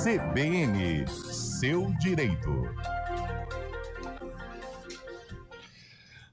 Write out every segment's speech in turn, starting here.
CBN, seu direito.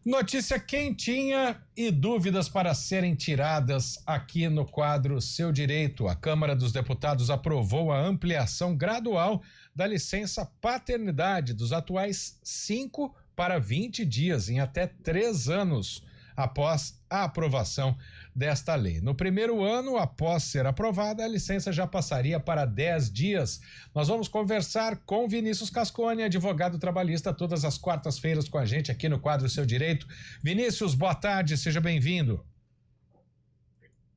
Notícia quentinha e dúvidas para serem tiradas aqui no quadro Seu Direito. A Câmara dos Deputados aprovou a ampliação gradual da licença paternidade dos atuais 5 para 20 dias em até 3 anos após a aprovação desta lei. No primeiro ano, após ser aprovada, a licença já passaria para 10 dias. Nós vamos conversar com Vinícius Cascone, advogado trabalhista, todas as quartas-feiras com a gente aqui no quadro Seu Direito. Vinícius, boa tarde, seja bem-vindo.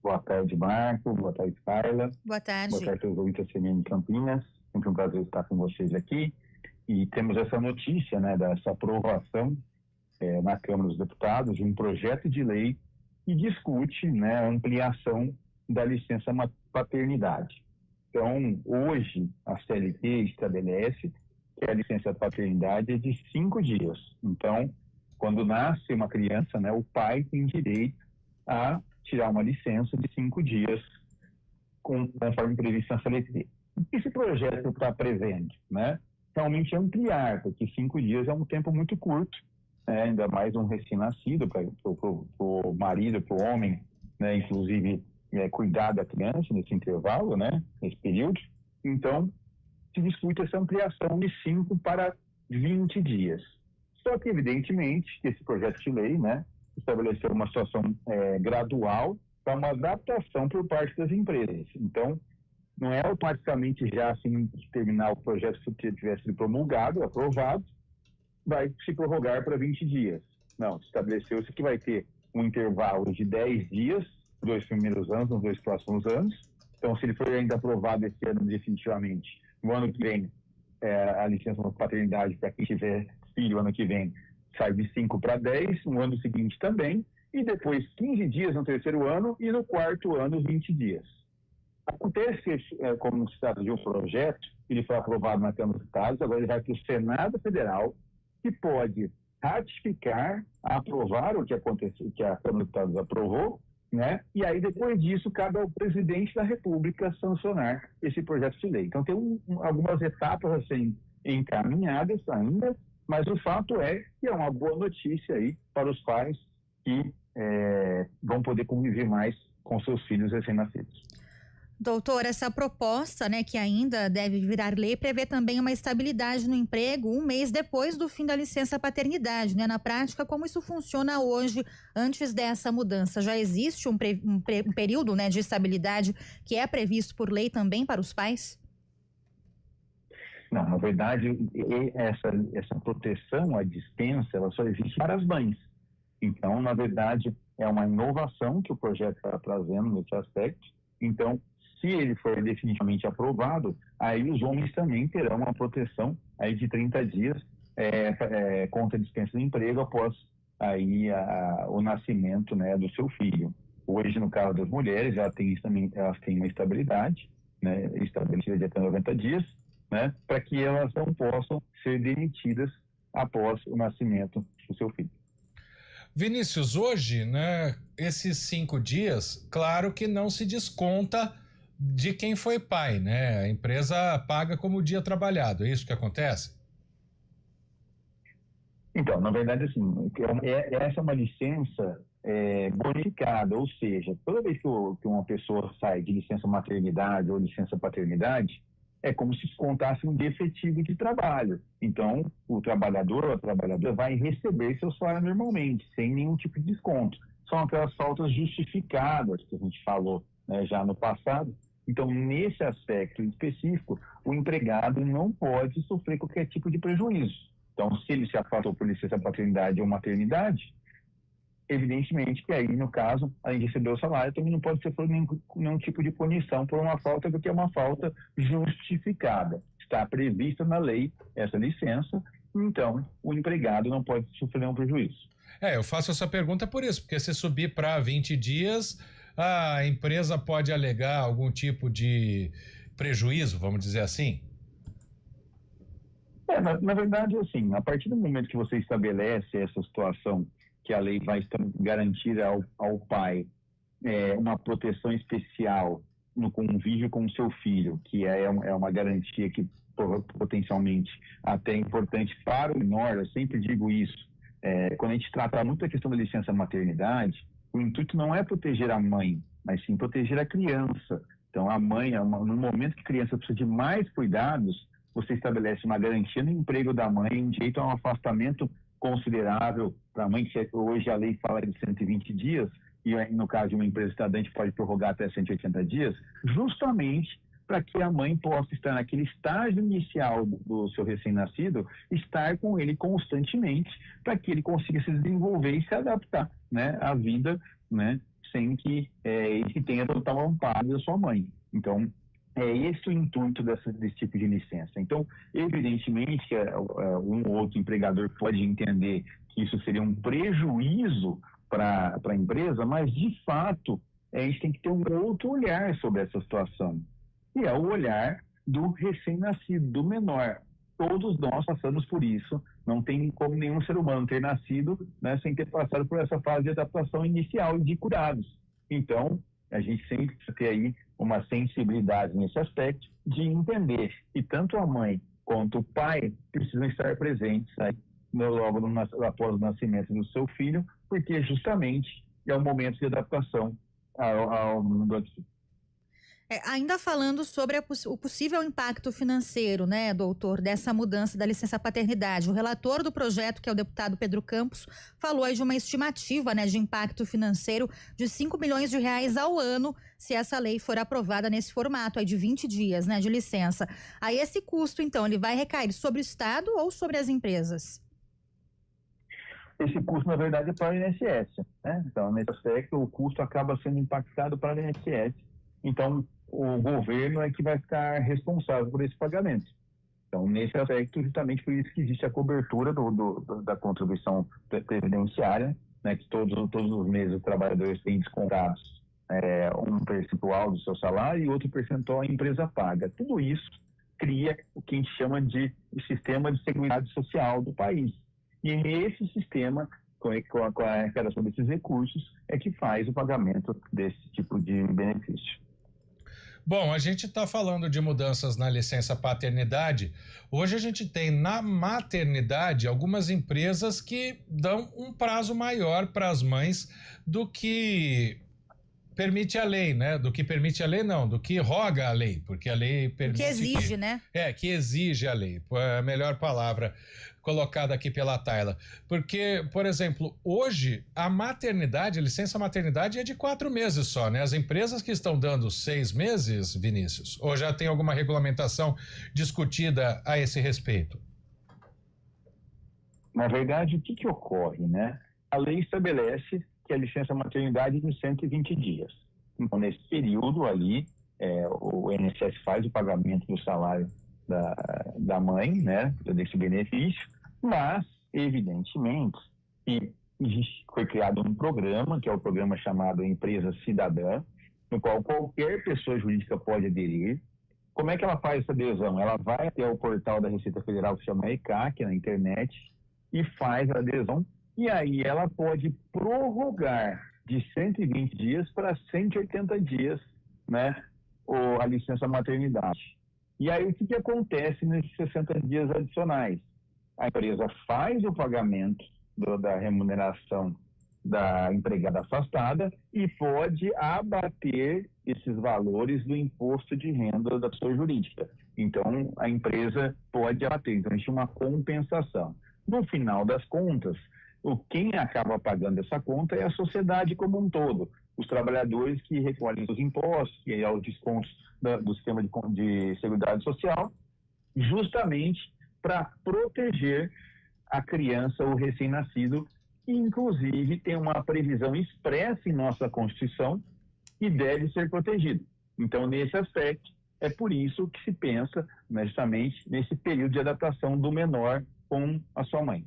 Boa tarde, Marco. Boa tarde, Carla. Boa tarde. Boa tarde aos ouvintes da CBN Campinas. Sempre um prazer estar com vocês aqui. E temos essa notícia, né, dessa aprovação na Câmara dos Deputados de um projeto de lei que discute, né, a ampliação da licença paternidade. Então, hoje, a CLT estabelece que a licença paternidade é de 5 dias. Então, quando nasce uma criança, né, o pai tem direito a tirar uma licença de 5 dias, conforme previsto na CLT. O que esse projeto está prevendo, né? Realmente ampliar, porque 5 dias é um tempo muito curto, ainda mais um recém-nascido, para o marido, para o homem, né, inclusive cuidar da criança nesse intervalo, né, nesse período. Então, se discute essa ampliação de 5 para 20 dias. Só que, evidentemente, esse projeto de lei, né, estabeleceu uma situação gradual para uma adaptação por parte das empresas. Então, não é automaticamente já assim que terminar o projeto, se tivesse sido promulgado, aprovado, vai se prorrogar para 20 dias. Não, estabeleceu-se que vai ter um intervalo de 10 dias, 2 primeiros anos, nos 2 próximos anos. Então, se ele for ainda aprovado esse ano definitivamente, no ano que vem, a licença de paternidade para quem tiver filho ano que vem, sai de 5 para 10, no ano seguinte também, e depois 15 dias no terceiro ano e no quarto ano 20 dias. Acontece, como se trata de um projeto, ele foi aprovado na Câmara dos Deputados, agora ele vai para o Senado Federal, que pode ratificar, aprovar o que aconteceu, que a Câmara dos Deputados aprovou, né? E aí depois disso cabe ao presidente da República sancionar esse projeto de lei. Então tem algumas etapas a serem encaminhadas ainda, mas o fato é que é uma boa notícia aí para os pais que vão poder conviver mais com seus filhos recém-nascidos. Doutor, essa proposta, né, que ainda deve virar lei, prevê também uma estabilidade no emprego 1 mês depois do fim da licença paternidade, né? Na prática, como isso funciona hoje, antes dessa mudança? Já existe um período, né, de estabilidade que é previsto por lei também para os pais? Não, na verdade, essa proteção, a dispensa, ela só existe para as mães. Então, na verdade, é uma inovação que o projeto está trazendo nesse aspecto. Então, se ele for definitivamente aprovado, aí os homens também terão uma proteção aí de 30 dias contra a dispensa de emprego após aí o nascimento, né, do seu filho. Hoje, no caso das mulheres, elas têm uma estabilidade, né, estabelecida de até 90 dias, né, para que elas não possam ser demitidas após o nascimento do seu filho. Vinícius, hoje, né, esses 5 dias, claro que não se desconta de quem foi pai, né? A empresa paga como dia trabalhado, é isso que acontece? Então, na verdade, assim, essa é uma licença bonificada, ou seja, toda vez que uma pessoa sai de licença maternidade ou licença paternidade, é como se descontasse um dia efetivo de trabalho. Então, o trabalhador ou a trabalhadora vai receber seu salário normalmente, sem nenhum tipo de desconto. São aquelas faltas justificadas que a gente falou, né, já no passado. Então, nesse aspecto específico, o empregado não pode sofrer qualquer tipo de prejuízo. Então, se ele se afastou por licença paternidade ou maternidade, evidentemente que aí, no caso, a gente recebeu o salário, também não pode sofrer nenhum tipo de punição por uma falta, porque é uma falta justificada. Está prevista na lei essa licença, então o empregado não pode sofrer nenhum prejuízo. Eu faço essa pergunta por isso, porque se subir para 20 dias, a empresa pode alegar algum tipo de prejuízo, vamos dizer assim? Na verdade, assim, a partir do momento que você estabelece essa situação que a lei vai garantir ao pai uma proteção especial no convívio com o seu filho, que é uma garantia que potencialmente até é importante para o menor. Eu sempre digo isso, quando a gente trata muito a questão da licença maternidade, o intuito não é proteger a mãe, mas sim proteger a criança. Então, a mãe, no momento que a criança precisa de mais cuidados, você estabelece uma garantia no emprego da mãe, direito a um afastamento considerável para a mãe, que hoje a lei fala de 120 dias, e no caso de uma empresa estadante pode prorrogar até 180 dias, justamente para que a mãe possa estar naquele estágio inicial do seu recém-nascido, estar com ele constantemente, para que ele consiga se desenvolver e se adaptar, né, à vida, né, sem que ele tenha total amparo da sua mãe. Então, é esse o intuito desse tipo de licença. Então, evidentemente, um ou outro empregador pode entender que isso seria um prejuízo para a empresa, mas, de fato, a gente tem que ter um outro olhar sobre essa situação, que é o olhar do recém-nascido, do menor. Todos nós passamos por isso, não tem como nenhum ser humano ter nascido, né, sem ter passado por essa fase de adaptação inicial e de cuidados. Então, a gente sempre precisa ter aí uma sensibilidade nesse aspecto de entender que tanto a mãe quanto o pai precisam estar presentes aí logo após o nascimento do seu filho, porque justamente é o momento de adaptação ao mundo aqui. Ainda falando sobre o possível impacto financeiro, né, doutor, dessa mudança da licença paternidade, o relator do projeto, que é o deputado Pedro Campos, falou aí de uma estimativa, né, de impacto financeiro de R$5 milhões ao ano, se essa lei for aprovada nesse formato aí de 20 dias, né, de licença. Aí esse custo, então, ele vai recair sobre o Estado ou sobre as empresas? Esse custo, na verdade, é para o INSS, né? Então, nesse aspecto, o custo acaba sendo impactado para o INSS. Então, o governo é que vai ficar responsável por esse pagamento. Então, nesse aspecto, justamente por isso que existe a cobertura da contribuição previdenciária, né, que todos os meses os trabalhadores têm descontados um percentual do seu salário e outro percentual a empresa paga. Tudo isso cria o que a gente chama de sistema de seguridade social do país. E esse sistema, com a arrecadação desses recursos, é que faz o pagamento desse tipo de benefício. Bom, a gente está falando de mudanças na licença paternidade. Hoje a gente tem na maternidade algumas empresas que dão um prazo maior para as mães do que permite a lei, né? Do que permite a lei, não, do que roga a lei, porque a lei permite. Que exige, né? Que exige a lei. É a melhor palavra colocada aqui pela Tayla. Porque, por exemplo, hoje a licença maternidade é de 4 meses só, né? As empresas que estão dando 6 meses, Vinícius, ou já tem alguma regulamentação discutida a esse respeito? Na verdade, o que ocorre, né? A lei estabelece que a licença maternidade é de 120 dias. Então, nesse período ali, o INSS faz o pagamento do salário da mãe, né, desse benefício, mas, evidentemente, foi criado um programa, que é o programa chamado Empresa Cidadã, no qual qualquer pessoa jurídica pode aderir. Como é que ela faz essa adesão? Ela vai até o portal da Receita Federal, que se chama ECAC, na internet, e faz a adesão, e aí ela pode prorrogar de 120 dias para 180 dias, né, a licença maternidade. E aí o que acontece nesses 60 dias adicionais? A empresa faz o pagamento da remuneração da empregada afastada e pode abater esses valores do imposto de renda da pessoa jurídica. Então, a empresa pode abater. Então, existe uma compensação. No final das contas, quem acaba pagando essa conta é a sociedade como um todo. Os trabalhadores que recolhem os impostos e aos descontos do sistema de seguridade social, justamente para proteger a criança ou recém-nascido, que inclusive tem uma previsão expressa em nossa Constituição que deve ser protegido. Então, nesse aspecto, é por isso que se pensa, né, justamente, nesse período de adaptação do menor com a sua mãe.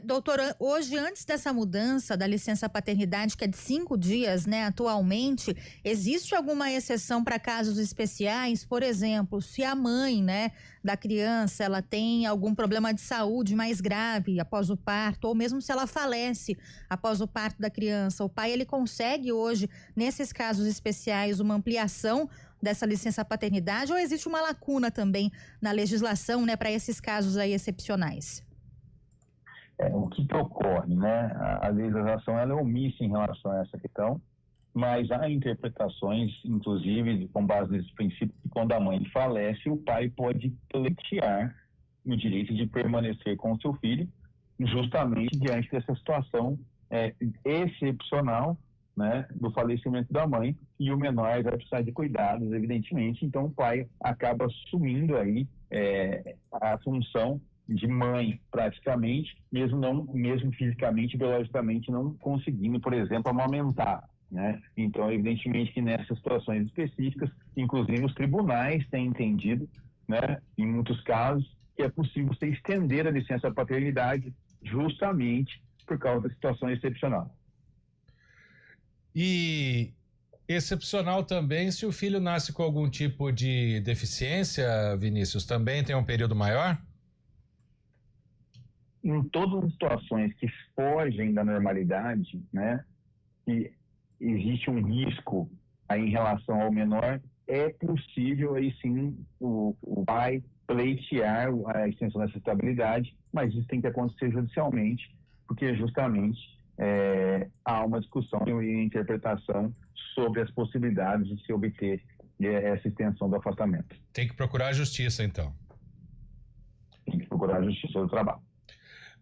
Doutora, hoje, antes dessa mudança da licença paternidade, que é de 5 dias, né, atualmente, existe alguma exceção para casos especiais? Por exemplo, se a mãe, né, da criança, ela tem algum problema de saúde mais grave após o parto, ou mesmo se ela falece após o parto da criança, o pai, ele consegue hoje, nesses casos especiais, uma ampliação dessa licença paternidade, ou existe uma lacuna também na legislação, né, para esses casos aí excepcionais? O que ocorre, né? A legislação ela é omissa em relação a essa questão, mas há interpretações, inclusive, com base nesse princípio, que quando a mãe falece, o pai pode pleitear o direito de permanecer com o seu filho, justamente diante dessa situação excepcional, né, do falecimento da mãe, e o menor vai precisar de cuidados, evidentemente, então o pai acaba assumindo aí a função de mãe, praticamente, mesmo fisicamente, biologicamente, não conseguindo, por exemplo, amamentar, né? Então, evidentemente que nessas situações específicas, inclusive os tribunais têm entendido, né, em muitos casos, que é possível você estender a licença paternidade justamente por causa da situação excepcional. E excepcional também se o filho nasce com algum tipo de deficiência, Vinícius, também tem um período maior? Em todas as situações que fogem da normalidade, né, que existe um risco aí em relação ao menor, é possível aí sim o pai pleitear a extensão dessa estabilidade, mas isso tem que acontecer judicialmente, porque justamente há uma discussão e interpretação sobre as possibilidades de se obter essa extensão do afastamento. Tem que procurar a justiça, então. Tem que procurar a justiça do trabalho.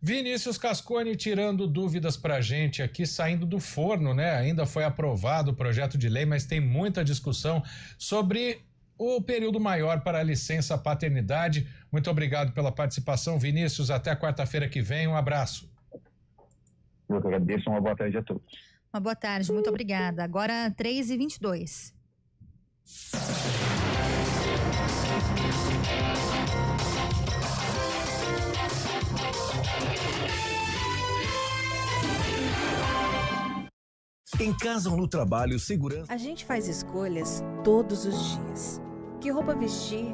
Vinícius Cascone tirando dúvidas pra gente aqui, saindo do forno, né? Ainda foi aprovado o projeto de lei, mas tem muita discussão sobre o período maior para a licença paternidade. Muito obrigado pela participação, Vinícius. Até quarta-feira que vem. Um abraço. Eu que agradeço. Uma boa tarde a todos. Uma boa tarde, muito obrigada. Agora 3h22. Em casa ou no trabalho, segurança. A gente faz escolhas todos os dias. Que roupa vestir?